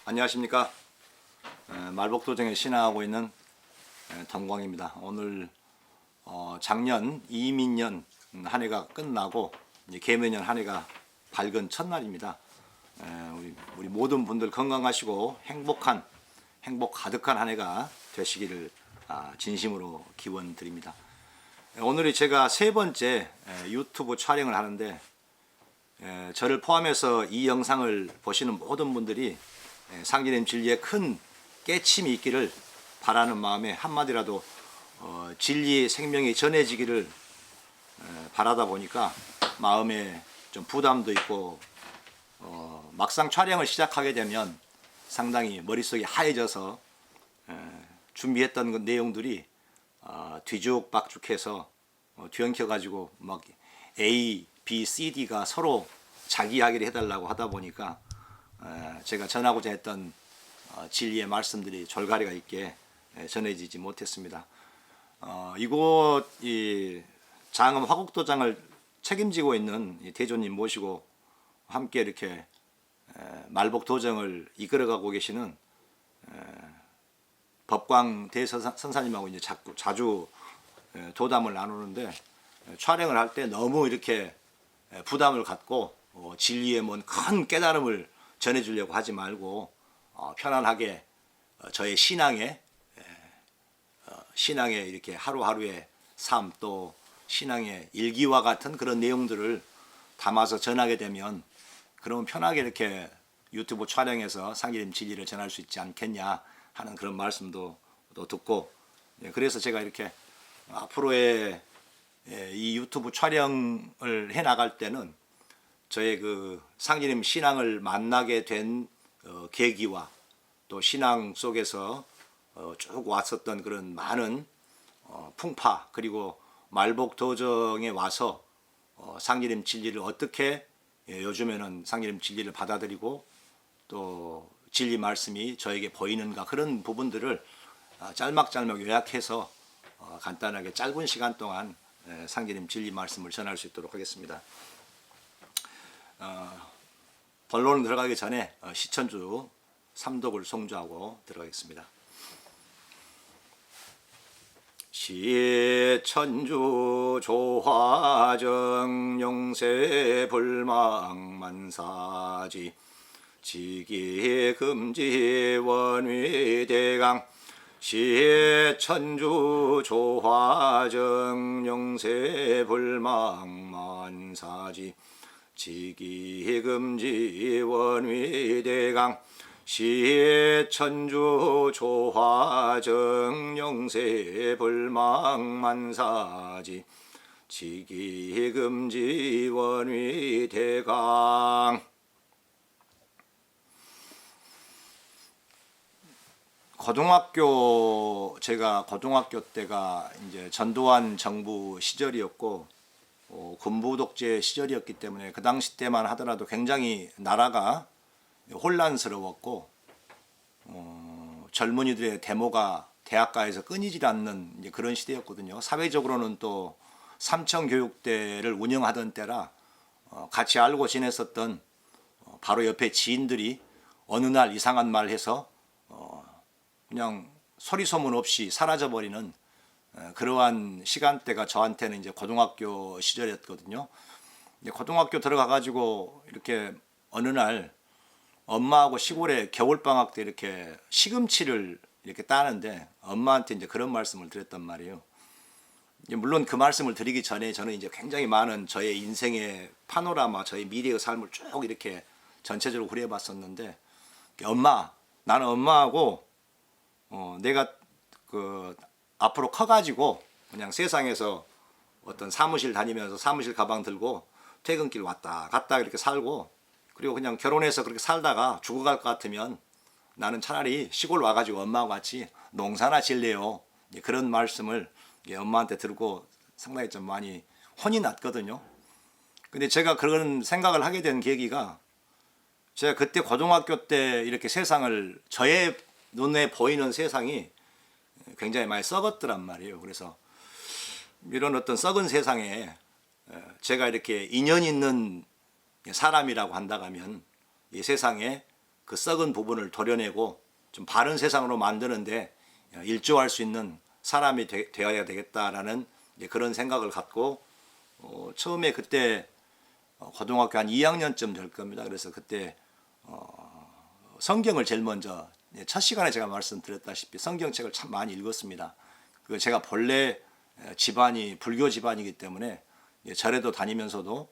안녕하십니까. 말복도정에 신앙하고 있는 덤광입니다. 오늘 작년 이민년 한 해가 끝나고 이제 개묘년 한 해가 밝은 첫날입니다. 우리 모든 분들 건강하시고 행복 가득한 한 해가 되시기를 진심으로 기원 드립니다. 오늘이 제가 세 번째 유튜브 촬영을 하는데, 저를 포함해서 이 영상을 보시는 모든 분들이 상기님 진리에 큰 깨침이 있기를 바라는 마음에 한마디라도 진리의 생명이 전해지기를 바라다 보니까 마음에 좀 부담도 있고, 막상 촬영을 시작하게 되면 상당히 머릿속이 하얘져서 준비했던 그 내용들이 뒤죽박죽해서 뒤엉켜가지고 막 A, B, C, D가 서로 자기 이야기를 해달라고 하다 보니까 제가 전하고자 했던 진리의 말씀들이 졸가리가 있게 전해지지 못했습니다. 이곳 장엄 화곡도장을 책임지고 있는 대조님 모시고 함께 이렇게 말복도정을 이끌어가고 계시는 법광 대선사님하고 이제 자주 도담을 나누는데, 촬영을 할 때 너무 이렇게 부담을 갖고 진리의 뭔 큰 깨달음을 전해주려고 하지 말고 편안하게 저의 신앙에 이렇게 하루하루의 삶, 또 신앙의 일기와 같은 그런 내용들을 담아서 전하게 되면, 그러면 편하게 이렇게 유튜브 촬영해서 상기님 진리를 전할 수 있지 않겠냐 하는 그런 말씀도 또 듣고, 그래서 제가 이렇게 앞으로의 이 유튜브 촬영을 해 나갈 때는 저의 그 상기님 신앙을 만나게 된 계기와 또 신앙 속에서 쭉 왔었던 그런 많은 풍파, 그리고 말복도정에 와서 상기님 진리를 어떻게 요즘에는 상기님 진리를 받아들이고 또 진리 말씀이 저에게 보이는가, 그런 부분들을 짤막짤막 요약해서 간단하게 짧은 시간 동안 상기님 진리 말씀을 전할 수 있도록 하겠습니다. 본론 들어가기 전에 시천주 삼독을 송주하고 들어가겠습니다. 시천주 조화정 용세 불망만사지 지기금지 원위대강 시천주 조화정 용세 불망만사지 지기금지 원위대강 시천주 조화정 용세 불망만사지 지기금지 원위대강. 제가 고등학교 때가 이제 전두환 정부 시절이었고, 군부 독재 시절이었기 때문에 그 당시 때만 하더라도 굉장히 나라가 혼란스러웠고, 젊은이들의 데모가 대학가에서 끊이질 않는 이제 그런 시대였거든요. 사회적으로는 또 삼청교육대를 운영하던 때라 같이 알고 지냈었던 바로 옆에 지인들이 어느 날 이상한 말 해서 그냥 소리 소문 없이 사라져버리는 그러한 시간대가 저한테는 이제 고등학교 시절이었거든요. 이제 고등학교 들어가가지고 이렇게 어느 날 엄마하고 시골에 겨울방학 때 이렇게 시금치를 이렇게 따는데 엄마한테 이제 그런 말씀을 드렸단 말이에요. 물론 그 말씀을 드리기 전에 저는 이제 굉장히 많은 저의 인생의 파노라마, 저의 미래의 삶을 쭉 이렇게 전체적으로 그려봤었는데, 엄마, 나는 엄마하고 내가 그 앞으로 커가지고 그냥 세상에서 어떤 사무실 다니면서 사무실 가방 들고 퇴근길 왔다 갔다 이렇게 살고, 그리고 그냥 결혼해서 그렇게 살다가 죽어갈 것 같으면 나는 차라리 시골 와가지고 엄마하고 같이 농사나 질래요. 그런 말씀을 엄마한테 들고 상당히 좀 많이 혼이 났거든요. 근데 제가 그런 생각을 하게 된 계기가, 제가 그때 고등학교 때 이렇게 세상을, 저의 눈에 보이는 세상이 굉장히 많이 썩었더란 말이에요. 그래서 이런 어떤 썩은 세상에 제가 이렇게 인연 있는 사람이라고 한다면 이 세상에 그 썩은 부분을 도려내고 좀 바른 세상으로 만드는데 일조할 수 있는 사람이 되어야 되겠다라는 그런 생각을 갖고 처음에 그때 고등학교 한 2학년쯤 될 겁니다. 그래서 그때 성경을 제일 먼저 첫 시간에 제가 말씀드렸다시피 성경책을 참 많이 읽었습니다. 그 제가 본래 집안이 불교 집안이기 때문에 절에도 다니면서도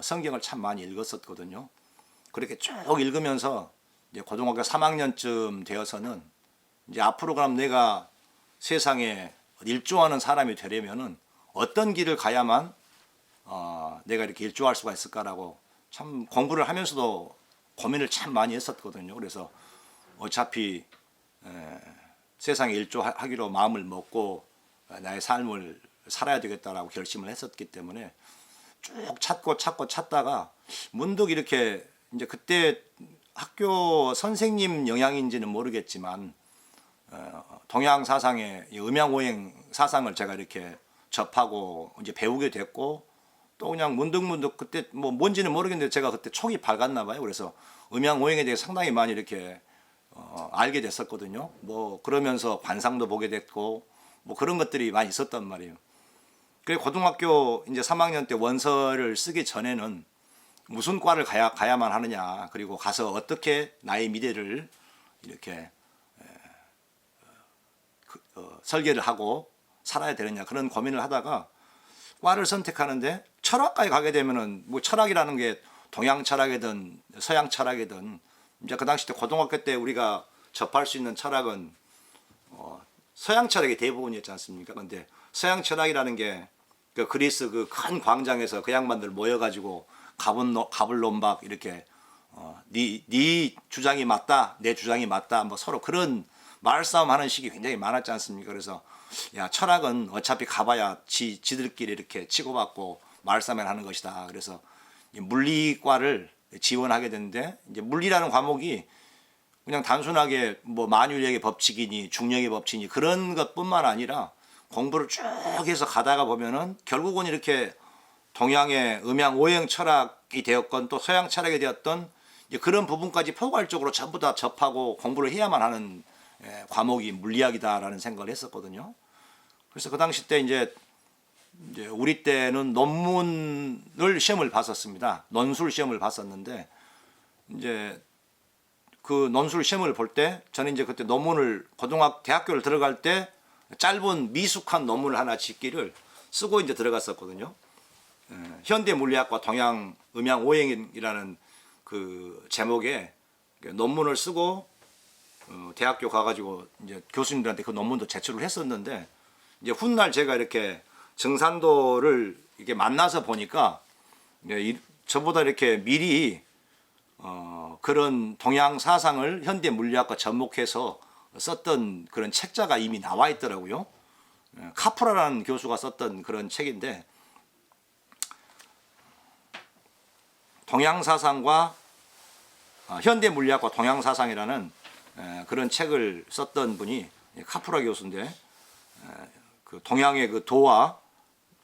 성경을 참 많이 읽었었거든요. 그렇게 쭉 읽으면서 이제 고등학교 3학년쯤 되어서는 이제 앞으로 그럼 내가 세상에 일조하는 사람이 되려면은 어떤 길을 가야만 내가 이렇게 일조할 수가 있을까라고 참 공부를 하면서도 고민을 참 많이 했었거든요. 그래서 어차피 세상에 일조하기로 마음을 먹고 나의 삶을 살아야 되겠다라고 결심을 했었기 때문에 쭉 찾다가 문득 이렇게 이제 그때 학교 선생님 영향인지는 모르겠지만 동양 사상의 음양오행 사상을 제가 이렇게 접하고 이제 배우게 됐고 또 그냥 문득 그때 뭐 뭔지는 모르겠는데 제가 그때 촉이 밝았나 봐요. 그래서 음양오행에 대해 상당히 많이 이렇게 알게 됐었거든요. 뭐 그러면서 관상도 보게 됐고 뭐 그런 것들이 많이 있었단 말이에요. 그래 고등학교 이제 3학년 때 원서를 쓰기 전에는 무슨 과를 가야만 하느냐, 그리고 가서 어떻게 나의 미래를 이렇게 설계를 하고 살아야 되느냐 그런 고민을 하다가 과를 선택하는데 철학과에 가게 되면은 뭐 철학이라는 게 동양 철학이든 서양 철학이든 이제 그 당시 때 고등학교 때 우리가 접할 수 있는 철학은 서양 철학이 대부분이었지 않습니까? 근데 서양 철학이라는 게 그 그리스 그 큰 광장에서 그 양반들 모여가지고 갑을 논박 이렇게 네 주장이 맞다, 내 주장이 맞다, 뭐 서로 그런 말싸움하는 식이 굉장히 많았지 않습니까? 그래서 야 철학은 어차피 가봐야 지들끼리 이렇게 치고받고 말싸움을 하는 것이다. 그래서 물리과를 지원하게 됐는데 이제 물리라는 과목이 그냥 단순하게 뭐 만유력의 법칙이니 중력의 법칙이니 그런 것뿐만 아니라 공부를 쭉 해서 가다가 보면은 결국은 이렇게 동양의 음양 오행 철학이 되었건 또 서양 철학이 되었던 그런 부분까지 포괄적으로 전부 다 접하고 공부를 해야만 하는 과목이 물리학이다라는 생각을 했었거든요. 그래서 그 당시 때 이제 우리 때는 논문을 시험을 봤었습니다. 논술 시험을 봤었는데 이제 그 논술 시험을 볼 때 저는 이제 그때 논문을 대학교를 들어갈 때 짧은 미숙한 논문을 하나 짓기를 쓰고 이제 들어갔었거든요. 현대 물리학과 동양 음양 오행이라는 그 제목의 논문을 쓰고 대학교 가가지고 이제 교수님들한테 그 논문도 제출을 했었는데 이제 훗날 제가 이렇게 정산도를 이렇게 만나서 보니까 저보다 이렇게 미리 그런 동양 사상을 현대 물리학과 접목해서 썼던 그런 책자가 이미 나와 있더라고요. 카프라라는 교수가 썼던 그런 책인데 동양 사상과 현대 물리학과 동양 사상이라는 그런 책을 썼던 분이 카프라 교수인데 그 동양의 그 도와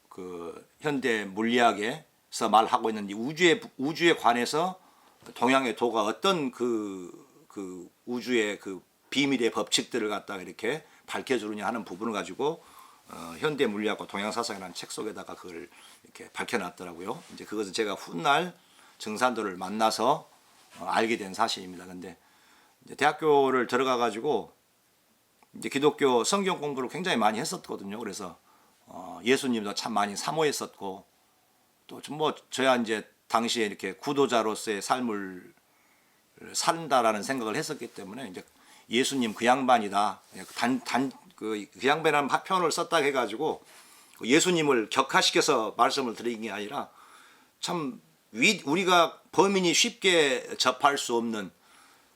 그 현대 물리학에서 말하고 있는 우주에 관해서 동양의 도가 어떤 그 우주의 그 비밀의 법칙들을 갖다가 이렇게 밝혀주느냐 하는 부분을 가지고 현대 물리학과 동양 사상이라는 책 속에다가 그걸 이렇게 밝혀놨더라고요. 이제 그것은 제가 훗날 정산도를 만나서 알게 된 사실입니다. 근데 대학교를 들어가 가지고 이제 기독교 성경 공부를 굉장히 많이 했었거든요. 그래서 예수님도 참 많이 사모했었고 또 뭐 저야 이제 당시에 이렇게 구도자로서의 삶을 산다라는 생각을 했었기 때문에 이제 예수님 그 양반이다. 그 양반이라는 표현을 썼다 해가지고 예수님을 격화시켜서 말씀을 드리는 게 아니라 참 우리가 범인이 쉽게 접할 수 없는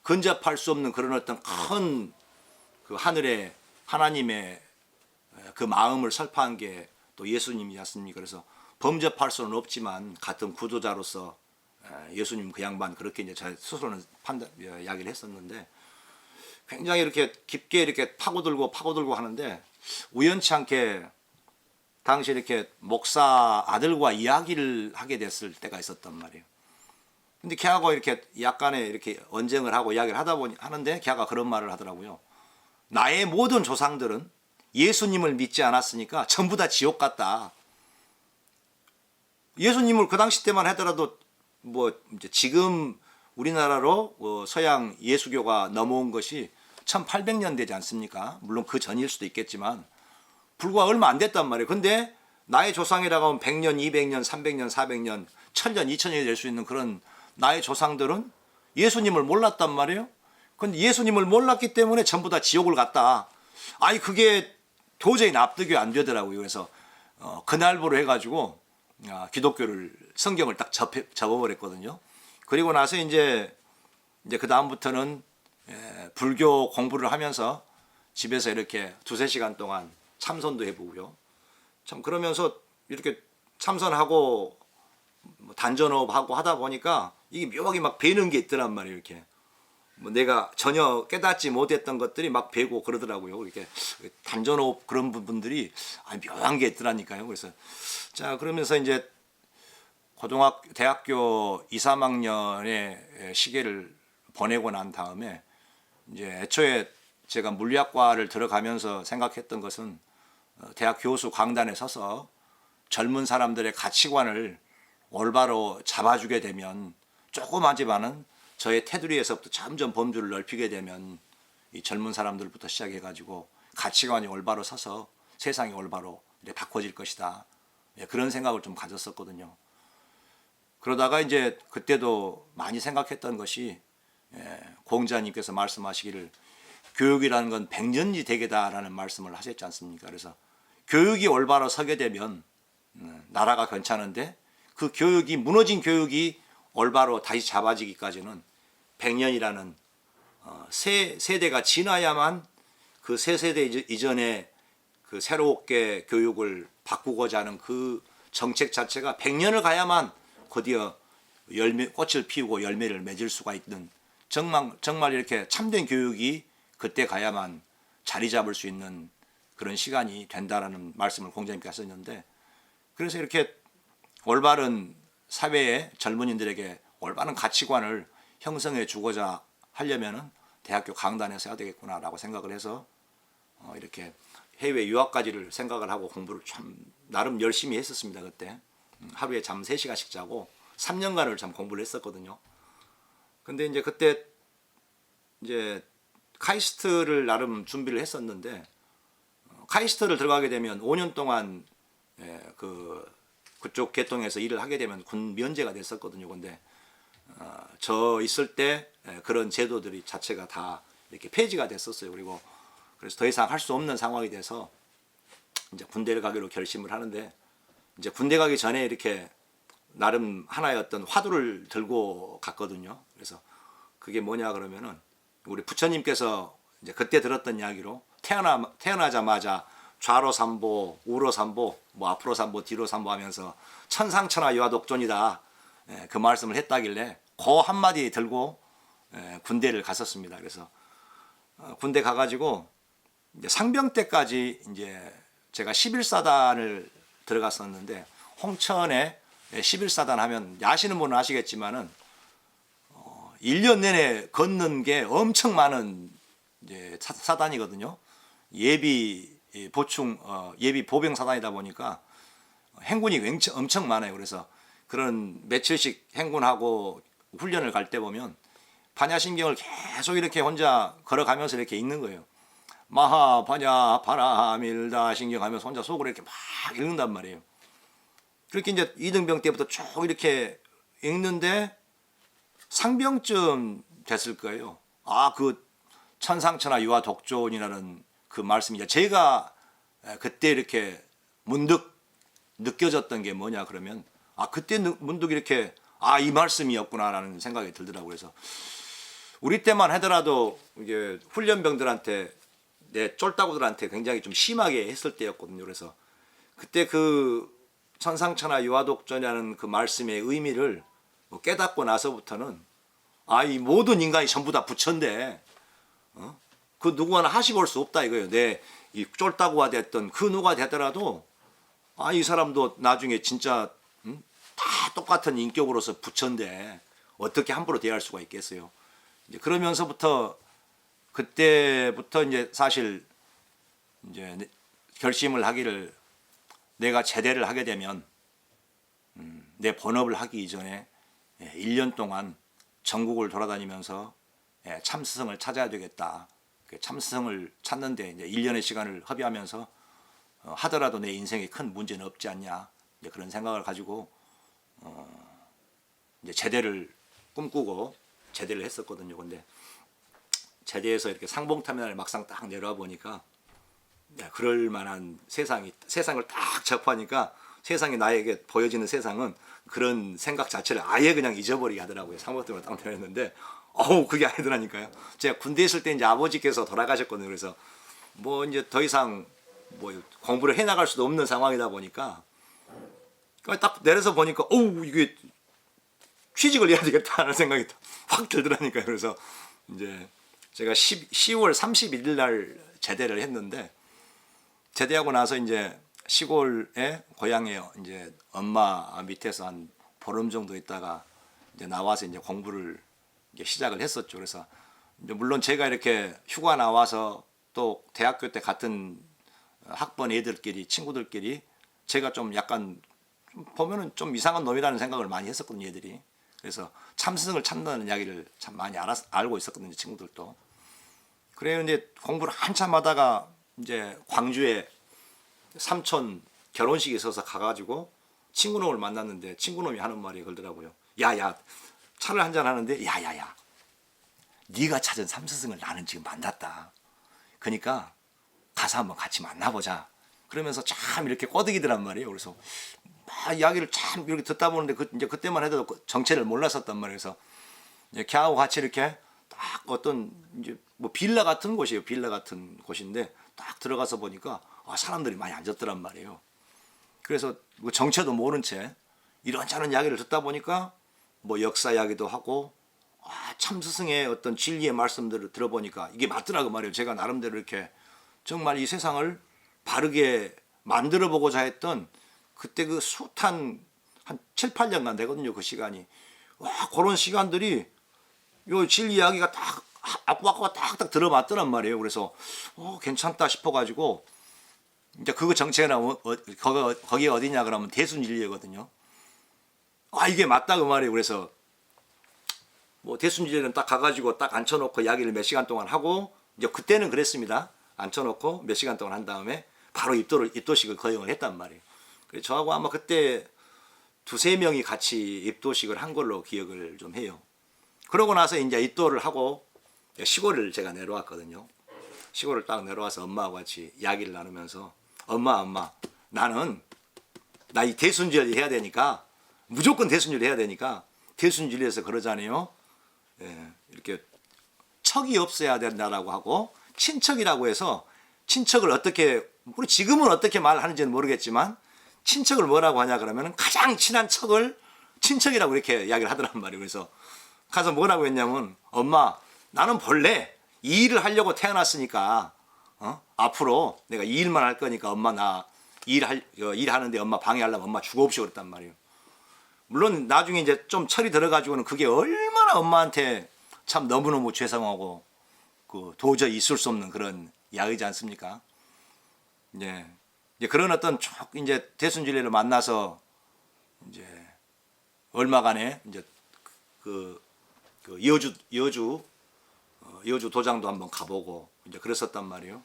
근접할 수 없는 그런 어떤 큰 그 하늘의 하나님의 그 마음을 설파한 게 또 예수님이지 않습니까? 그래서 범접할 수는 없지만 같은 구도자로서 예수님 그 양반 그렇게 이제 제 스스로는 이야기를 했었는데 굉장히 이렇게 깊게 이렇게 파고들고 하는데 우연치 않게 당시 이렇게 목사 아들과 이야기를 하게 됐을 때가 있었단 말이에요. 근데 걔하고 이렇게 약간의 이렇게 언쟁을 하고 이야기를 하는데 걔가 그런 말을 하더라고요. 나의 모든 조상들은 예수님을 믿지 않았으니까 전부 다 지옥 같다. 예수님을 그 당시 때만 하더라도 뭐 이제 지금 우리나라로 서양 예수교가 넘어온 것이 1800년 되지 않습니까? 물론 그 전일 수도 있겠지만 불과 얼마 안 됐단 말이에요. 근데 나의 조상이라고 하면 100년, 200년, 300년, 400년, 1000년, 2000년이 될 수 있는 그런 나의 조상들은 예수님을 몰랐단 말이에요. 근데 예수님을 몰랐기 때문에 전부 다 지옥을 갔다. 아니 그게 도저히 납득이 안 되더라고요. 그래서 그날부로 해가지고 기독교를 성경을 딱 접어버렸거든요. 그리고 나서 이제 그 다음부터는 불교 공부를 하면서 집에서 이렇게 2-3시간 동안 참선도 해보고요. 참 그러면서 이렇게 참선하고 단전호흡하고 하다 보니까 이게 묘하게 막 배는 게 있더란 말이에요. 이렇게 뭐 내가 전혀 깨닫지 못했던 것들이 막 배고 그러더라고요. 이렇게 단전호흡 그런 부분들이 묘한 게 있더라니까요. 그래서 자 그러면서 이제 대학교 2, 3학년의 시기를 보내고 난 다음에 이제 애초에 제가 물리학과를 들어가면서 생각했던 것은 대학 교수 강단에 서서 젊은 사람들의 가치관을 올바로 잡아주게 되면 조그마지만은 저의 테두리에서부터 점점 범주를 넓히게 되면 이 젊은 사람들부터 시작해가지고 가치관이 올바로 서서 세상이 올바로 바꿔질 것이다. 그런 생각을 좀 가졌었거든요. 그러다가 이제 그때도 많이 생각했던 것이 공자님께서 말씀하시기를 교육이라는 건 백년지 대계다라는 말씀을 하셨지 않습니까? 그래서 교육이 올바로 서게 되면 나라가 괜찮은데 그 교육이 무너진 교육이 올바로 다시 잡아지기까지는 100년이라는 세 세대가 지나야만 그 세 세대 이전에 그 새롭게 교육을 바꾸고자 하는 그 정책 자체가 100년을 가야만 드디어 꽃을 피우고 열매를 맺을 수가 있는 정말 이렇게 참된 교육이 그때 가야만 자리 잡을 수 있는 그런 시간이 된다라는 말씀을 공자님께 하셨는데 그래서 이렇게 올바른 사회의 젊은이들에게 올바른 가치관을 형성해 주고자 하려면은 대학교 강단에서 해야 되겠구나라고 생각을 해서 이렇게 해외 유학까지를 생각을 하고 공부를 참 나름 열심히 했었습니다. 그때 하루에 잠 3시간씩 자고 3년간을 참 공부를 했었거든요. 근데 이제 그때 이제 카이스트를 나름 준비를 했었는데 카이스트를 들어가게 되면 5년 동안 그쪽 계통에서 일을 하게 되면 군 면제가 됐었거든요. 근데 저 있을 때 그런 제도들이 자체가 다 이렇게 폐지가 됐었어요. 그리고 그래서 더 이상 할 수 없는 상황이 돼서 이제 군대를 가기로 결심을 하는데 이제 군대 가기 전에 이렇게 나름 하나의 어떤 화두를 들고 갔거든요. 그래서 그게 뭐냐 그러면은 우리 부처님께서 이제 그때 들었던 이야기로 태어나자마자 좌로 삼보, 우로 삼보, 뭐 앞으로 삼보, 뒤로 삼보 하면서 천상천하 유아독존이다. 그 말씀을 했다길래 그 한마디 들고 군대를 갔었습니다. 그래서 군대 가가지고 이제 상병 때까지 이제 제가 11사단을 들어갔었는데 홍천에 11사단 하면 아시는 분은 아시겠지만은 1년 내내 걷는 게 엄청 많은 이제 사단이거든요. 예비 보충 예비 보병 사단이다 보니까 행군이 엄청 많아요. 그래서 그런 며칠씩 행군하고 훈련을 갈 때 보면 반야신경을 계속 이렇게 혼자 걸어가면서 이렇게 읽는 거예요. 마하 반야 바라밀다 신경하면서 혼자 속으로 이렇게 막 읽는단 말이에요. 그렇게 이제 이등병 때부터 쭉 이렇게 읽는데 상병쯤 됐을 거예요. 그 천상천하 유아독존이라는 그 말씀이 제가 그때 이렇게 문득 느껴졌던 게 뭐냐 그러면 그때 문득 이렇게 이 말씀이었구나라는 생각이 들더라고요. 그래서 우리 때만 하더라도 이제 훈련병들한테 내 쫄따구들한테 굉장히 좀 심하게 했을 때였거든요. 그래서 그때 그 천상천하 유아독존이라는 그 말씀의 의미를 깨닫고 나서부터는 이 모든 인간이 전부 다 부처인데 그 누구 하나 하시고 올 수 없다 이거예요. 내 이 쫄따구가 됐던 그 누가 되더라도 이 사람도 나중에 진짜 다 똑같은 인격으로서 부처인데 어떻게 함부로 대할 수가 있겠어요. 이제 그러면서부터 그때부터 이제 사실 이제 결심을 하기를, 내가 제대를 하게 되면 내 본업을 하기 이전에 1년 동안 전국을 돌아다니면서 참스승을 찾아야 되겠다. 참스승을 찾는데 이제 1년의 시간을 허비하면서 하더라도 내 인생에 큰 문제는 없지 않냐, 이제 그런 생각을 가지고 이제 제대를 꿈꾸고 제대를 했었거든요. 근데 제대에서 이렇게 상봉터미널에 막상 딱 내려와 보니까 그럴 만한 세상을 딱 접하니까 세상이 나에게 보여지는 세상은 그런 생각 자체를 아예 그냥 잊어버리게 하더라고요. 상봉터미널 딱 내렸는데 그게 아니더라니까요. 제가 군대 있을 때 이제 아버지께서 돌아가셨거든요. 그래서 뭐 이제 더 이상 뭐 공부를 해 나갈 수도 없는 상황이다 보니까 딱 내려서 보니까 이게 취직을 해야 되겠다는 생각이 확 들더라니까요. 그래서 이제 제가 10월 31일 날 제대를 했는데, 제대하고 나서 이제 시골에 고향에 이제 엄마 밑에서 한 보름 정도 있다가 이제 나와서 이제 공부를 이제 시작을 했었죠. 그래서 이제 물론 제가 이렇게 휴가 나와서 또 대학교 때 같은 학번 애들끼리, 친구들끼리 제가 좀 약간 보면은 좀 이상한 놈이라는 생각을 많이 했었거든요, 얘들이. 그래서 참스승을 찾는다는 이야기를 참 많이 알고 있었거든요, 친구들도. 그래요. 이제 공부를 한참 하다가 이제 광주에 삼촌 결혼식이 있어서 가가지고 친구놈을 만났는데, 친구놈이 하는 말이 걸더라고요. 야야, 차를 한잔 하는데, 야야야, 네가 찾은 삼스승을 나는 지금 만났다. 그러니까 가서 한번 같이 만나보자. 그러면서 참 이렇게 꼬드기더란 말이에요. 그래서 막 이야기를 참 이렇게 듣다 보는데 이제 그때만 해도 정체를 몰랐었단 말이에요. 그래서 이제 걔하고 같이 이렇게 딱 어떤 이제 뭐 빌라 같은 곳이에요. 빌라 같은 곳인데 딱 들어가서 보니까 사람들이 많이 앉았더란 말이에요. 그래서 뭐 정체도 모른 채 이런저런 이야기를 듣다 보니까 뭐 역사 이야기도 하고, 참스승의 어떤 진리의 말씀들을 들어보니까 이게 맞더라고 말이에요. 제가 나름대로 이렇게 정말 이 세상을 바르게 만들어 보고자 했던 그때 그 숱한 한 7, 8년간 되거든요. 그 시간이. 그런 시간들이 요 진리 이야기가 딱 아쿠아쿠아 딱딱 들어맞더란 말이에요. 그래서 괜찮다 싶어가지고 이제 그거 정체가 거기 어디냐 그러면 대순진리거든요. 이게 맞다 그 말이에요. 그래서 뭐 대순진리는 딱 가가지고 딱 앉혀놓고 이야기를 몇 시간 동안 하고, 이제 그때는 그랬습니다. 앉혀놓고 몇 시간 동안 한 다음에 바로 입도식을 거행을 했단 말이에요. 그래서 저하고 아마 그때 두세 명이 같이 입도식을 한 걸로 기억을 좀 해요. 그러고 나서 이제 입도를 하고 시골을 제가 내려왔거든요. 시골을 딱 내려와서 엄마하고 같이 이야기를 나누면서, 엄마, 나는 나 이 대순진리 해야 되니까, 무조건 대순진리 해야 되니까 대순진리에서 그러잖아요. 이렇게 척이 없어야 된다라고 하고, 친척이라고 해서 친척을 어떻게, 우리 지금은 어떻게 말하는지는 모르겠지만 친척을 뭐라고 하냐 그러면 가장 친한 척을 친척이라고 이렇게 이야기를 하더란 말이에요. 그래서 가서 뭐라고 했냐면, 엄마, 나는 본래 이 일을 하려고 태어났으니까 앞으로 내가 이 일만 할 거니까 엄마 나 일하는데 엄마 방해하려면 엄마 죽어옵시오 그랬단 말이에요. 물론 나중에 이제 좀 철이 들어가지고는 그게 얼마나 엄마한테 참 너무너무 죄송하고 도저히 있을 수 없는 그런 이야기지 않습니까? 이제 그런 어떤 이제 대순진리를 만나서 이제 얼마간에 이제 그 여주 도장도 한번 가보고 이제 그랬었단 말이에요.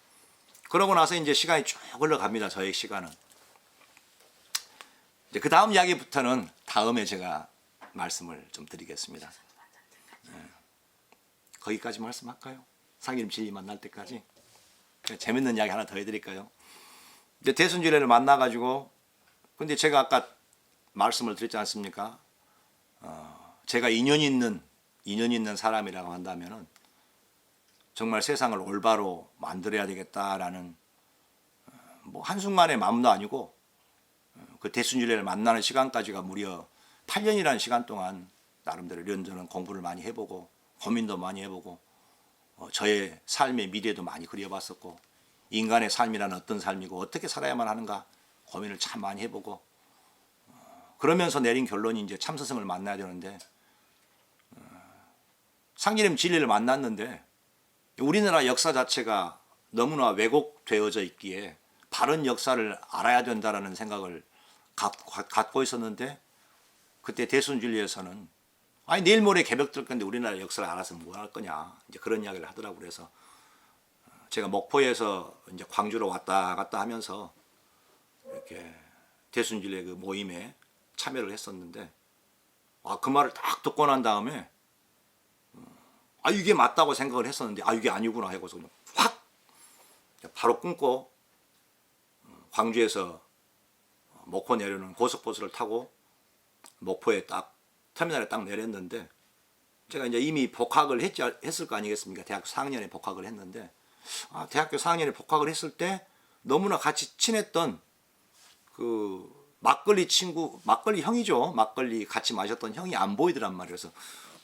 그러고 나서 이제 시간이 쭉 흘러갑니다. 저의 시간은. 이제 그 다음 이야기부터는 다음에 제가 말씀을 좀 드리겠습니다. 거기까지 말씀할까요? 상임 진리 만날 때까지. 재밌는 이야기 하나 더 해드릴까요? 이제 대순진리를 만나가지고, 근데 제가 아까 말씀을 드렸지 않습니까? 제가 인연 있는 사람이라고 한다면은 정말 세상을 올바로 만들어야 되겠다라는 뭐 한순간의 마음도 아니고, 그 대순진리를 만나는 시간까지가 무려 8년이라는 시간 동안 나름대로 이런저런 공부를 많이 해보고 고민도 많이 해보고, 저의 삶의 미래도 많이 그려봤었고, 인간의 삶이란 어떤 삶이고 어떻게 살아야만 하는가 고민을 참 많이 해보고, 그러면서 내린 결론이 이제 참스승을 만나야 되는데, 상제님 진리를 만났는데 우리나라 역사 자체가 너무나 왜곡되어져 있기에 바른 역사를 알아야 된다라는 생각을 갖고 있었는데, 그때 대순진리에서는 아니 내일 모레 개벽 들 건데 우리나라 역사를 알아서 뭐 할 거냐, 이제 그런 이야기를 하더라고요. 그래서 제가 목포에서 이제 광주로 왔다 갔다 하면서 이렇게 대순진리의 그 모임에 참여를 했었는데, 그 말을 딱 듣고 난 다음에 이게 맞다고 생각을 했었는데 이게 아니구나 하고서 그냥 확 바로 끊고 광주에서 목포 내려오는 고속버스를 타고 목포에 딱 터미널에 딱 내렸는데, 제가 이제 이미 복학을 했을 거 아니겠습니까? 대학교 4학년에 복학을 했는데, 대학교 4학년에 복학을 했을 때 너무나 같이 친했던 그 막걸리 친구, 막걸리 형이죠. 막걸리 같이 마셨던 형이 안 보이더란 말이에요. 그래서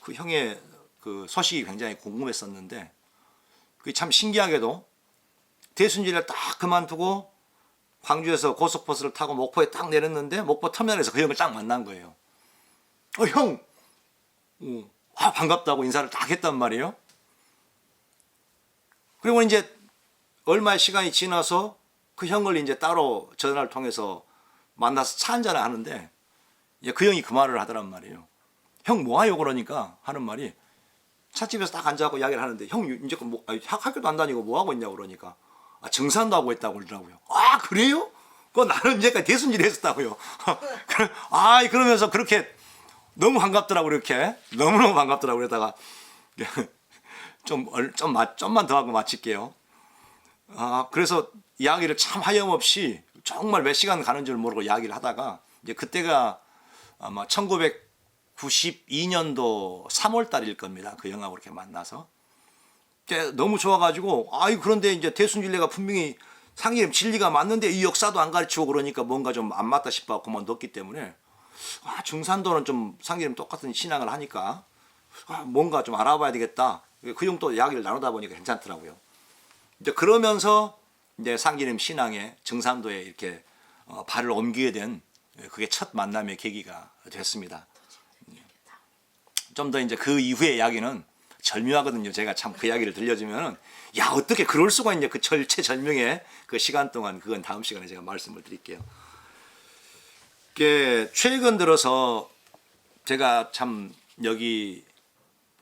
그 형의 그 소식이 굉장히 궁금했었는데, 그게 참 신기하게도 대순진리를 딱 그만두고 광주에서 고속버스를 타고 목포에 딱 내렸는데, 목포 터미널에서 그 형을 딱 만난 거예요. 형! 반갑다고 인사를 딱 했단 말이에요. 그리고 이제 얼마의 시간이 지나서 그 형을 이제 따로 전화를 통해서 만나서 차 한잔을 하는데, 이제 그 형이 그 말을 하더란 말이에요. 형 뭐하요? 그러니까 하는 말이, 찻집에서 딱 앉아갖고 이야기를 하는데, 형 이제 학교도 안 다니고 뭐하고 있냐고 그러니까, 증산도 하고 있다고 그러더라고요. 그래요? 나는 이제까지 대순진리 했었다고요. 그러면서 그렇게 너무 반갑더라고, 이렇게. 너무너무 반갑더라고. 그러다가 좀만 더 하고 마칠게요. 그래서 이야기를 참 하염없이 정말 몇 시간 가는 줄 모르고 이야기를 하다가, 이제 그때가 아마 1992년도 3월 달일 겁니다. 그 형하고 이렇게 만나서. 너무 좋아가지고, 그런데 이제 대순진리가 분명히 상제님 진리가 맞는데 이 역사도 안 가르치고 그러니까 뭔가 좀 안 맞다 싶어 그만뒀기 때문에, 증산도는 좀 상제님 똑같은 신앙을 하니까 뭔가 좀 알아봐야 되겠다. 그 형 또 이야기를 나누다 보니까 괜찮더라고요. 이제 그러면서 이제 상제님 신앙에 증산도에 이렇게 발을 옮기게 된, 그게 첫 만남의 계기가 됐습니다. 좀 더 이제 그 이후의 이야기는 절묘하거든요. 제가 참 그 이야기를 들려주면은, 어떻게 그럴 수가 있냐, 그 절체절명의 그 시간 동안, 그건 다음 시간에 제가 말씀을 드릴게요. 최근 들어서 제가 참 여기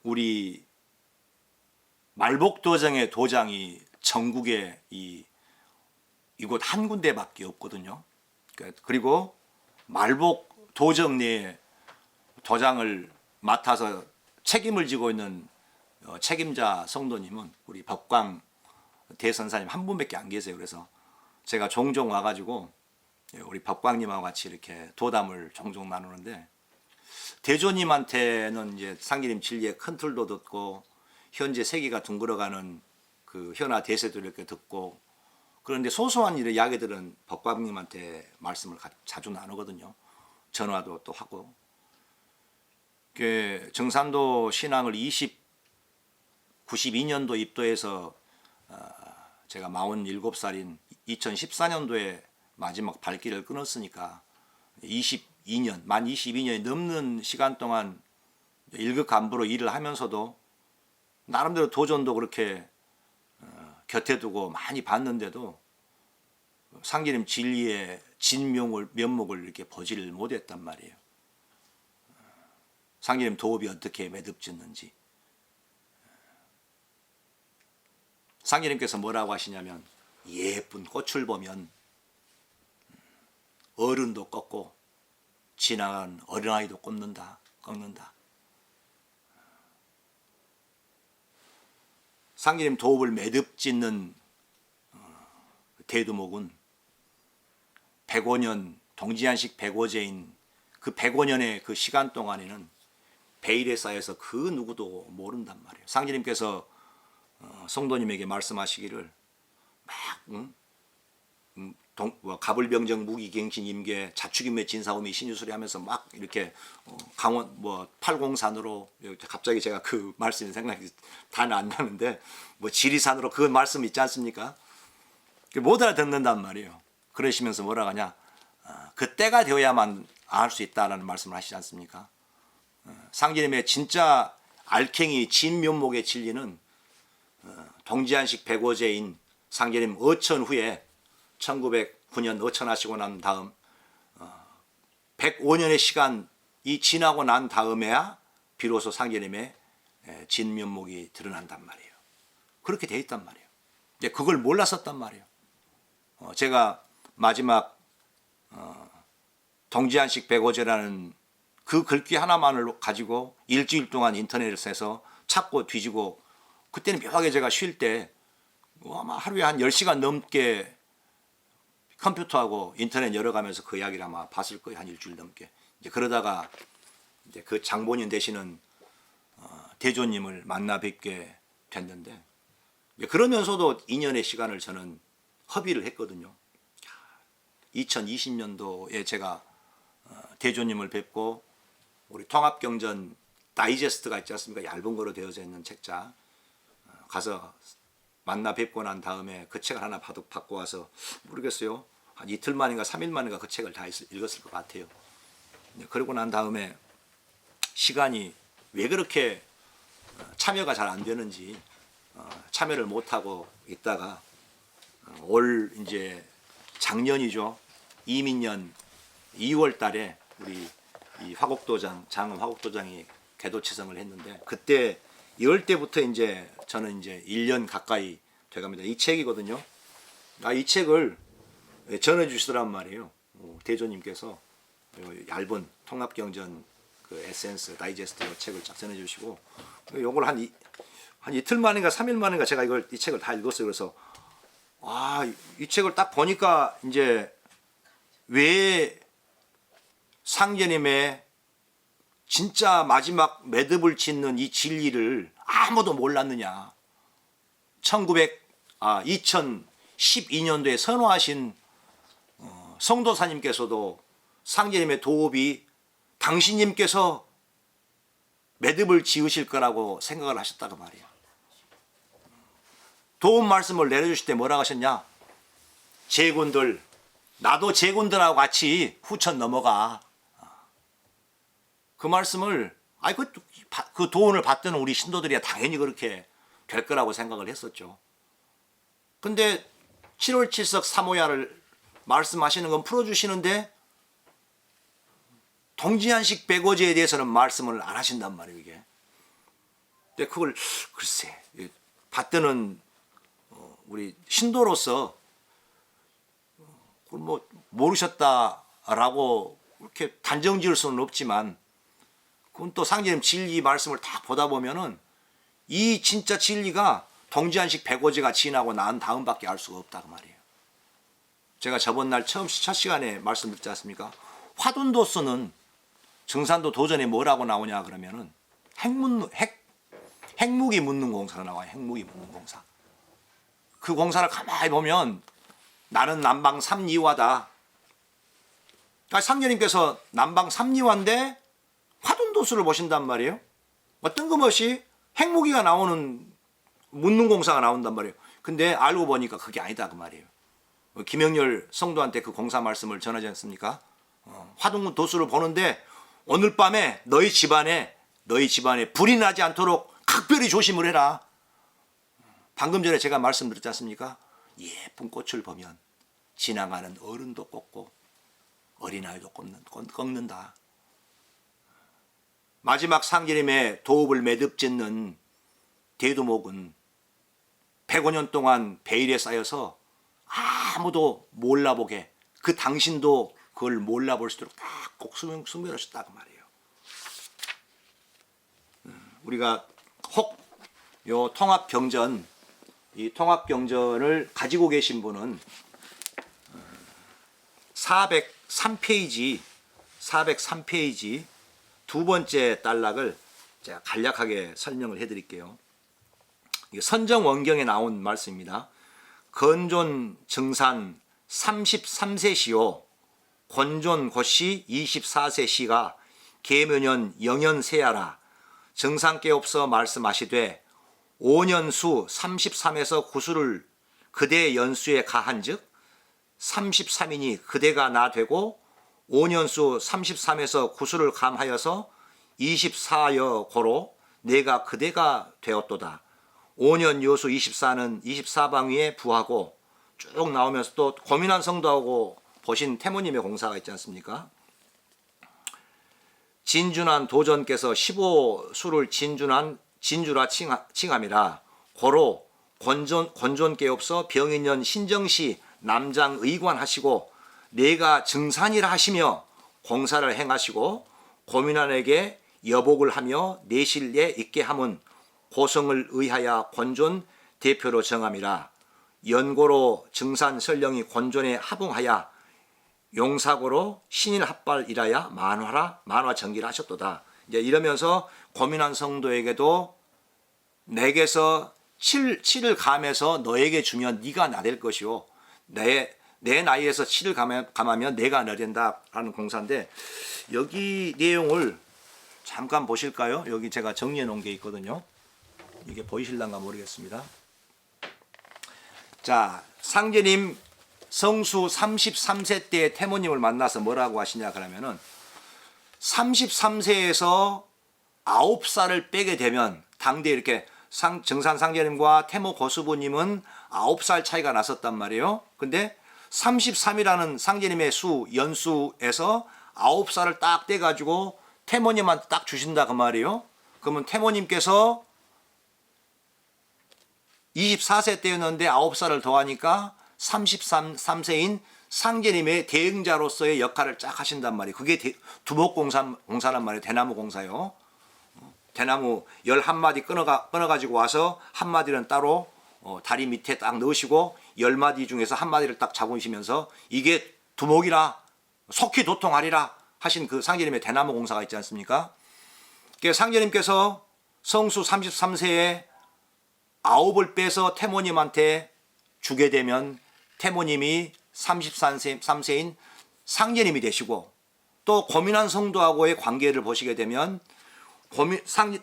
우리 말복도정의 도장이 전국에 이곳 한 군데밖에 없거든요. 그리고 말복도정 내에 도장을 맡아서 책임을 지고 있는 책임자 성도님은 우리 법광 대선사님 한 분밖에 안 계세요. 그래서 제가 종종 와가지고 우리 법광님하고 같이 이렇게 도담을 종종 나누는데, 대조님한테는 이제 상제님 진리의 큰 틀도 듣고 현재 세계가 둥글어가는 그 현화 대세도 이렇게 듣고, 그런데 소소한 일의 이야기들은 법광님한테 말씀을 자주 나누거든요. 전화도 또 하고. 정산도 신앙을 92년도 입도해서 제가 47살인 2014년도에 마지막 발길을 끊었으니까 22년, 만 22년이 넘는 시간 동안 일극 간부로 일을 하면서도 나름대로 도전도 그렇게 곁에 두고 많이 봤는데도 상제님 진리의 면목을 이렇게 보지를 못했단 말이에요. 상제님 도업이 어떻게 매듭짓는지. 상제님께서 뭐라고 하시냐면, 예쁜 꽃을 보면 어른도 꺾고 지나간 어린아이도 꺾는다. 상제님 도업을 매듭짓는 대두목은 105년 동지한식 105제인 그 105년의 그 시간 동안에는 베일에 쌓여서 그 누구도 모른단 말이에요. 상제님께서 성도님에게 말씀하시기를 가불병정 무기갱신 임계 자축인매 진사오미 신유술이 하면서 막 이렇게 강원 팔공산으로, 갑자기 제가 그 말씀이 생각이 다 안 나는데 지리산으로 그 말씀 있지 않습니까? 못 알아듣는단 말이에요. 그러시면서 뭐라 하냐, 그때가 되어야만 알 수 있다라는 말씀을 하시지 않습니까? 상제님의 진짜 알갱이 진면목의 진리는 동지안식 백오제인 상제님 어천 후에 1909년 어천하시고 난 다음 105년의 시간이 지나고 난 다음에야 비로소 상제님의 진면목이 드러난단 말이에요. 그렇게 돼 있단 말이에요. 근데 그걸 몰랐었단 말이에요. 제가 마지막 동지안식 백오제라는 그 글귀 하나만을 가지고 일주일 동안 인터넷에서 찾고 뒤지고, 그때는 묘하게 제가 쉴 때 아마 하루에 한 10시간 넘게 컴퓨터하고 인터넷 열어가면서 그 이야기를 아마 봤을 거예요. 한 일주일 넘게. 이제 그러다가 이제 그 장본인 되시는 대조님을 만나 뵙게 됐는데, 그러면서도 2년의 시간을 저는 허비를 했거든요. 2020년도에 제가 대조님을 뵙고 우리 통합경전 다이제스트가 있지 않습니까? 얇은 거로 되어져 있는 책자 가서 만나 뵙고 난 다음에 그 책을 하나 받고 와서 모르겠어요. 한 이틀 만인가 3일 만인가 그 책을 다 읽었을 것 같아요. 그러고 난 다음에 시간이 왜 그렇게 참여가 잘 안 되는지 참여를 못하고 있다가 올 이제 작년이죠. 이민년 2월 달에 우리 이 화곡도장, 장흥 화곡도장이 궤도치성을 했는데, 그때 이럴 때부터 이제 저는 이제 1년 가까이 돼갑니다. 이 책이거든요. 이 책을 전해주시더란 말이에요. 대조님께서 얇은 통합경전 그 에센스 다이제스트 책을 쫙 전해주시고, 요걸 한 이틀 만인가 3일 만인가 제가 이 책을 다 읽었어요. 그래서 이 책을 딱 보니까 이제 왜 상제님의 진짜 마지막 매듭을 짓는 이 진리를 아무도 몰랐느냐. 2012년도에 선호하신 성도사님께서도 상제님의 도업이 당신님께서 매듭을 지으실 거라고 생각을 하셨다고 말이에요. 도움 말씀을 내려주실 때 뭐라고 하셨냐? 제군들, 나도 제군들하고 같이 후천 넘어가. 그 말씀을 그 도움을 받던 우리 신도들이야 당연히 그렇게 될 거라고 생각을 했었죠. 근데 7월 7석 사모야를 말씀하시는 건 풀어주시는데 동지안식 백오제에 대해서는 말씀을 안 하신단 말이에요. 이게. 근데 그걸 글쎄 받드는 우리 신도로서 그걸 뭐 모르셨다라고 이렇게 단정 지을 수는 없지만, 그건 또 상제님 진리 말씀을 다 보다 보면은 이 진짜 진리가 동지안식 백오제가 지나고 난 다음밖에 알 수가 없다고 말이에요. 제가 저번 날 첫 시간에 말씀드렸지 않습니까? 화둔도수는 증산도 도전에 뭐라고 나오냐 그러면은 핵무기 묻는 공사로 나와요. 핵무기 묻는 공사. 그 공사를 가만히 보면 나는 남방 삼리화다. 그러니까 상제님께서 남방 삼리화인데 화둔도수를 보신단 말이에요. 뜬금없이 핵무기가 나오는 묻는 공사가 나온단 말이에요. 근데 알고 보니까 그게 아니다 그 말이에요. 김영렬 성도한테 그 공사 말씀을 전하지 않습니까? 화둔도수를 보는데 오늘 밤에 너희 집안에 불이 나지 않도록 각별히 조심을 해라. 방금 전에 제가 말씀드렸지 않습니까? 예쁜 꽃을 보면 지나가는 어른도 꺾고 어린아이도 꺾는다. 마지막 상제님의 도읍을 매듭 짓는 대두목은 105년 동안 베일에 쌓여서 아무도 몰라보게, 그 당신도 그걸 몰라볼 수 있도록 다 꼭 숨겨놓으셨다고 말이에요. 우리가 혹 요 통합경전, 이 통합경전을 가지고 계신 분은 403페이지 두 번째 단락을 제가 간략하게 설명을 해드릴게요. 선정원경에 나온 말씀입니다. 건존 증산 33세시요 권존 고시 24세시가 계묘년 영연세야라 증상께 없어 말씀하시되 5년수 33에서 구수를 그대 연수에 가한즉 33이니 그대가 나 되고 5년수 33에서 구수를 감하여서 24여 고로 내가 그대가 되었도다. 5년 여수 24는 24방위에 부하고 쭉 나오면서 또 고민한 성도하고 보신 태모님의 공사가 있지 않습니까? 진준한 도전께서 15수를 진주라 칭함이라. 고로 권존께 없어 병인년 신정시 남장 의관하시고 내가 증산이라 하시며 공사를 행하시고 고민한에게 여복을 하며 내실에 있게 함은 고성을 의하여 권존 대표로 정함이라. 연고로 증산 설령이 권존에 합응하여 용사고로 신일 합발이라야 만화 전기를 하셨도다. 이제 이러면서 고민한 성도에게도 내게서 칠을 감해서 너에게 주면 네가 나댈 것이요 내 나이에서 칠을 감하면 내가 나된다라는 공사인데, 여기 내용을 잠깐 보실까요? 여기 제가 정리해 놓은 게 있거든요. 이게 보이실란가 모르겠습니다. 자, 상제님 성수 33세 때 태모님을 만나서 뭐라고 하시냐 그러면은 33세에서 9살을 빼게 되면 당대 이렇게 정산 상제님과 태모 고수부님은 9살 차이가 났었단 말이에요. 근데 33이라는 상제님의 연수에서 9살을 딱 떼가지고 태모님한테 딱 주신다 그 말이에요. 그러면 태모님께서 24세 때였는데 9살을 더하니까 33세인 상제님의 대응자로서의 역할을 쫙 하신단 말이에요. 그게 두목공사란 말이에요. 대나무 공사요. 대나무 11마디 끊어가지고 와서 한 마디는 따로 다리 밑에 딱 넣으시고 10마디 중에서 한 마디를 딱 잡으시면서 이게 두목이라 속히 도통하리라 하신 그 상제님의 대나무 공사가 있지 않습니까? 상제님께서 성수 33세에 9을 빼서 태모님한테 주게 되면 태모님이 33세인 상제님이 되시고, 또 고민한 성도하고의 관계를 보시게 되면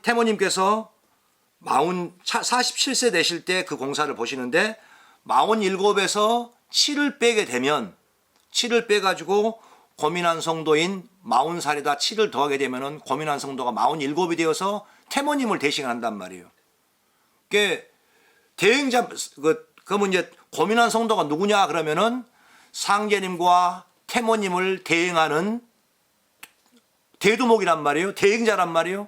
태모님께서 47세 되실 때 그 공사를 보시는데 47에서 7을 빼게 되면 7을 빼가지고 고민한 성도인 40살에다 7을 더하게 되면은 고민한 성도가 47이 되어서 태모님을 대신한단 말이에요. 그게 대행자 그러면 이제 고민한 성도가 누구냐 그러면은 상제님과 태모님을 대행하는 대두목이란 말이에요. 대행자란 말이에요.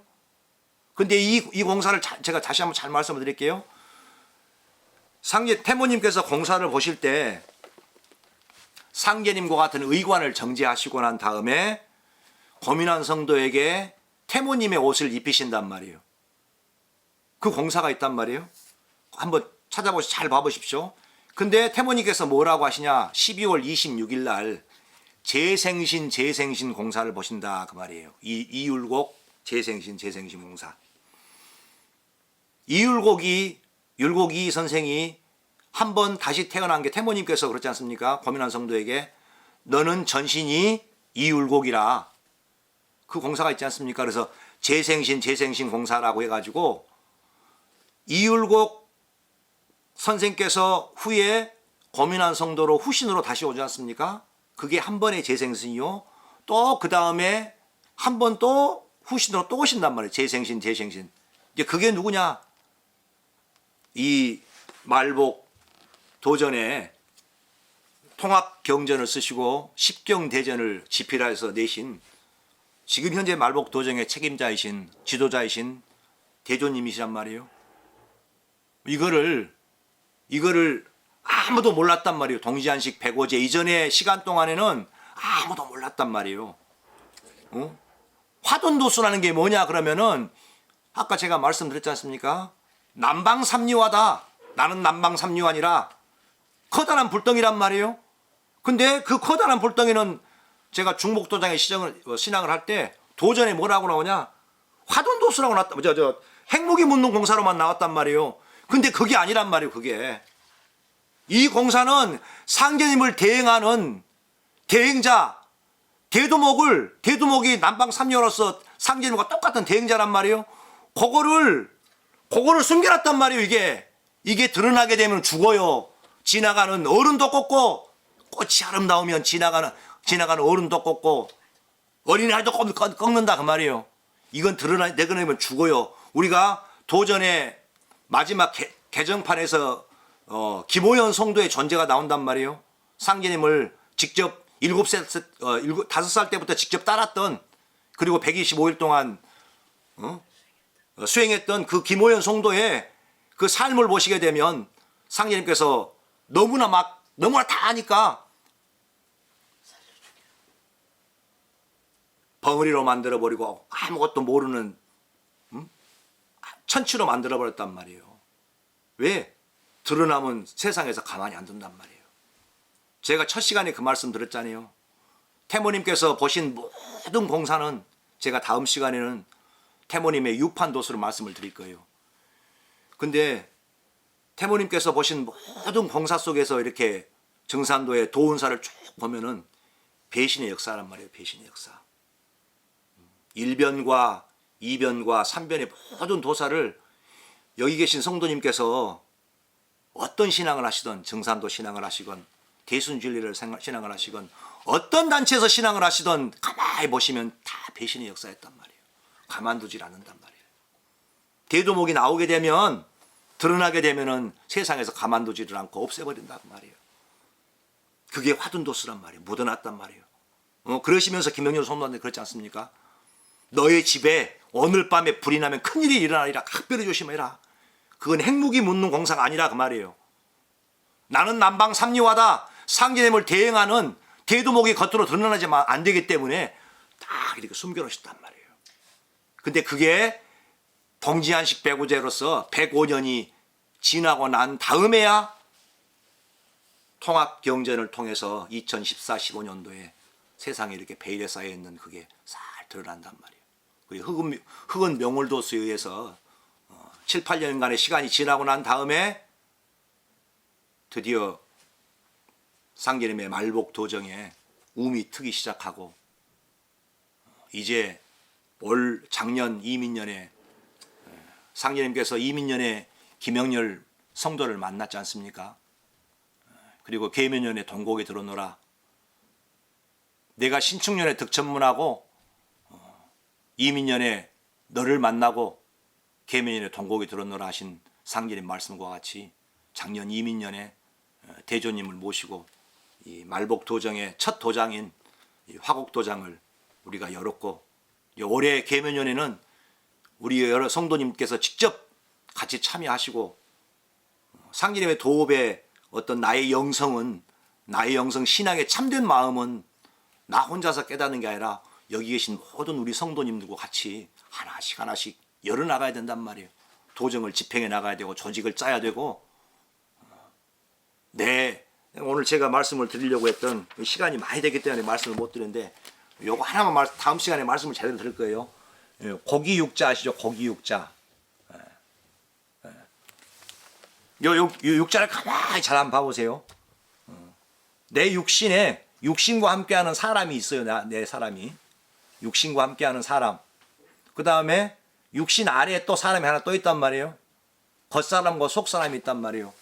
근데 이 공사를 제가 다시 한번 잘 말씀을 드릴게요. 태모님께서 공사를 보실 때 상제님과 같은 의관을 정제하시고 난 다음에 고민한 성도에게 태모님의 옷을 입히신단 말이에요. 그 공사가 있단 말이에요. 한번 찾아보시고 잘 봐보십시오. 근데 태모님께서 뭐라고 하시냐, 12월 26일 날 재생신 공사를 보신다 그 말이에요. 이율곡 재생신 공사. 율곡이 선생이 한번 다시 태어난 게 태모님께서 그렇지 않습니까? 고민한 성도에게 너는 전신이 이율곡이라 그 공사가 있지 않습니까? 그래서 재생신 공사라고 해가지고 이율곡 선생께서 후에 고민한 성도로 후신으로 다시 오지 않습니까? 그게 한 번의 재생신이요. 또 그 다음에 한 번 또 후신으로 또 오신단 말이에요. 재생신. 이제 그게 누구냐? 이 말복 도전에 통합 경전을 쓰시고 십경대전을 집필해서 내신 지금 현재 말복 도정의 책임자이신 지도자이신 대조님이시란 말이에요. 이거를 아무도 몰랐단 말이에요. 동지안식 105제 이전의 시간 동안에는 아무도 몰랐단 말이에요. 화돈도수라는 게 뭐냐 그러면은 아까 제가 말씀드렸지 않습니까? 남방삼류하다. 나는 남방삼류하니라. 커다란 불덩이란 말이에요. 근데 그 커다란 불덩이는 제가 중복도장에 신앙을 할 때 도전에 뭐라고 나오냐? 화돈도수라고 나왔다. 핵무기 묻는 공사로만 나왔단 말이에요. 근데 그게 아니란 말이에요. 그게 이 공사는 상제님을 대행하는 대행자 대두목이 남방삼류로서 상제님과 똑같은 대행자란 말이에요. 그거를 숨겨놨단 말이에요. 이게 드러나게 되면 죽어요. 지나가는 어른도 꺾고, 꽃이 아름다우면 지나가는 어른도 꺾고, 어린아이도 꺾는다 그 말이에요. 이건 내꺼내면 죽어요. 우리가 도전의 마지막 개정판에서 김호연 성도의 존재가 나온단 말이에요. 상제님을 직접 5살 때부터 직접 따랐던, 그리고 125일 동안 수행했던 그 김호연 성도의 그 삶을 보시게 되면 상제님께서 너무나 다 아니까 벙어리로 만들어버리고 아무것도 모르는 천치로 만들어버렸단 말이에요. 왜? 드러나면 세상에서 가만히 안 둔단 말이에요. 제가 첫 시간에 그 말씀 드렸잖아요. 태모님께서 보신 모든 공사는, 제가 다음 시간에는 태모님의 유판도수로 말씀을 드릴 거예요. 근데 태모님께서 보신 모든 공사 속에서 이렇게 정산도의 도운사를 쭉 보면은 배신의 역사란 말이에요. 배신의 역사. 1변과 2변과 3변의 모든 도사를 여기 계신 성도님께서 어떤 신앙을 하시든, 정산도 신앙을 하시건 대순진리를 신앙을 하시건 어떤 단체에서 신앙을 하시든 가만히 보시면 다 배신의 역사였단 말이에요. 가만두질 않는단 말이에요. 대도목이 나오게 되면, 드러나게 되면은 세상에서 가만두지를 않고 없애버린단 말이에요. 그게 화둔도수란 말이에요. 묻어놨단 말이에요. 그러시면서 김영렬 성도한테 그렇지 않습니까? 너의 집에 오늘 밤에 불이 나면 큰일이 일어나리라. 각별히 조심해라. 그건 핵무기 묻는 공사가 아니라 그 말이에요. 나는 남방 삼리화다. 상제님을 대행하는 대도목이 겉으로 드러나지만 안 되기 때문에 딱 이렇게 숨겨놓으셨단 말이에요. 근데 그게 동지한식 배구제로서 105년이 지나고 난 다음에야 통합경전을 통해서 2014-15년도에 세상에 이렇게 베일에 쌓여있는 그게 잘 드러난단 말이에요. 그리고 흑은 명월도수에 의해서 7, 8년간의 시간이 지나고 난 다음에 드디어 상제님의 말복 도정에 움이 트기 시작하고, 이제 올 작년 이민년에 상제님께서 이민년에 김영렬 성도를 만났지 않습니까? 그리고 계면년에 동곡에 들어오너라. 내가 신축년에 득천문하고 이민년에 너를 만나고 계면년에 동곡에 들어오너라 하신 상제님 말씀과 같이 작년 이민년에 대조님을 모시고 이 말복 도정의 첫 도장인 이 화곡 도장을 우리가 열었고, 올해 계면년에는 우리 여러 성도님께서 직접 같이 참여하시고, 상제님의 도업의 어떤 나의 영성 신앙의 참된 마음은 나 혼자서 깨닫는 게 아니라 여기 계신 모든 우리 성도님들과 같이 하나씩 열어나가야 된단 말이에요. 도정을 집행해 나가야 되고 조직을 짜야 되고. 오늘 제가 말씀을 드리려고 했던 시간이 많이 되기 때문에 말씀을 못 드렸는데, 요거 하나만 다음 시간에 말씀을 제대로 드릴 거예요. 고기 육자 아시죠? 고기 육자. 요 육자를 가만히 잘 한번 봐보세요. 내 육신에 육신과 함께하는 사람이 있어요. 내 사람이. 육신과 함께하는 사람. 그 다음에 육신 아래에 또 사람이 하나 또 있단 말이에요. 겉사람과 속사람이 있단 말이에요.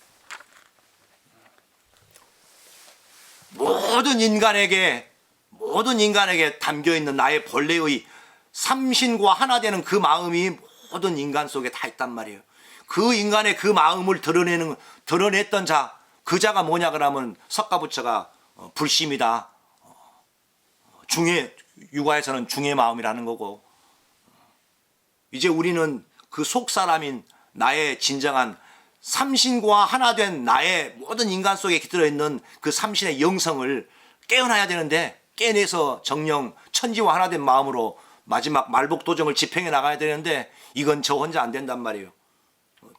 모든 인간에게 담겨있는 나의 본래의 삼신과 하나 되는 그 마음이 모든 인간 속에 다 있단 말이에요. 그 인간의 그 마음을 드러냈던 자, 그 자가 뭐냐 그러면 석가부처가 불심이다. 육아에서는 중의 마음이라는 거고, 이제 우리는 그 속사람인 나의 진정한 삼신과 하나 된 나의 모든 인간 속에 깃들어 있는 그 삼신의 영성을 깨어나야 되는데, 깨내서 정령 천지와 하나 된 마음으로 마지막 말복 도정을 집행해 나가야 되는데, 이건 저 혼자 안 된단 말이에요.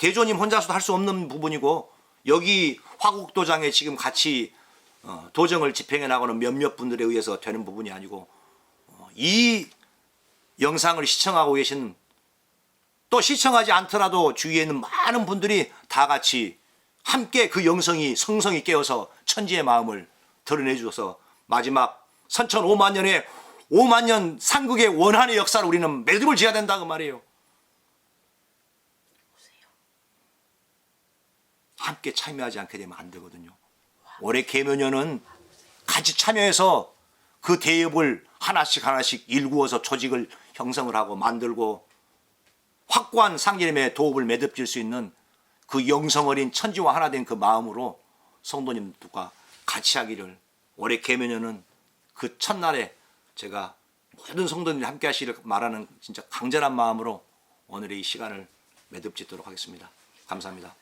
대조님 혼자서도 할 수 없는 부분이고, 여기 화곡도장에 지금 같이 도정을 집행해 나가는 몇몇 분들에 의해서 되는 부분이 아니고, 이 영상을 시청하고 계신, 또 시청하지 않더라도 주위에 있는 많은 분들이 다 같이 함께 그 성성이 깨어서 천지의 마음을 드러내 주셔서 마지막 선천 5만 년에 5만 년 삼국의 원한의 역사를 우리는 매듭을 지어야 된다 그 말이에요. 함께 참여하지 않게 되면 안 되거든요. 올해 계면년은 같이 참여해서 그 대업을 하나씩 일구어서 조직을 형성을 하고 만들고 확고한 상제림의 도읍을 매듭질 수 있는 그 영성 어린 천지와 하나 된 그 마음으로 성도님들과 같이 하기를 올해 계면여는 그 첫날에 제가 모든 성도님들이 함께 하시기를 말하는 진짜 강렬한 마음으로 오늘의 이 시간을 매듭짓도록 하겠습니다. 감사합니다.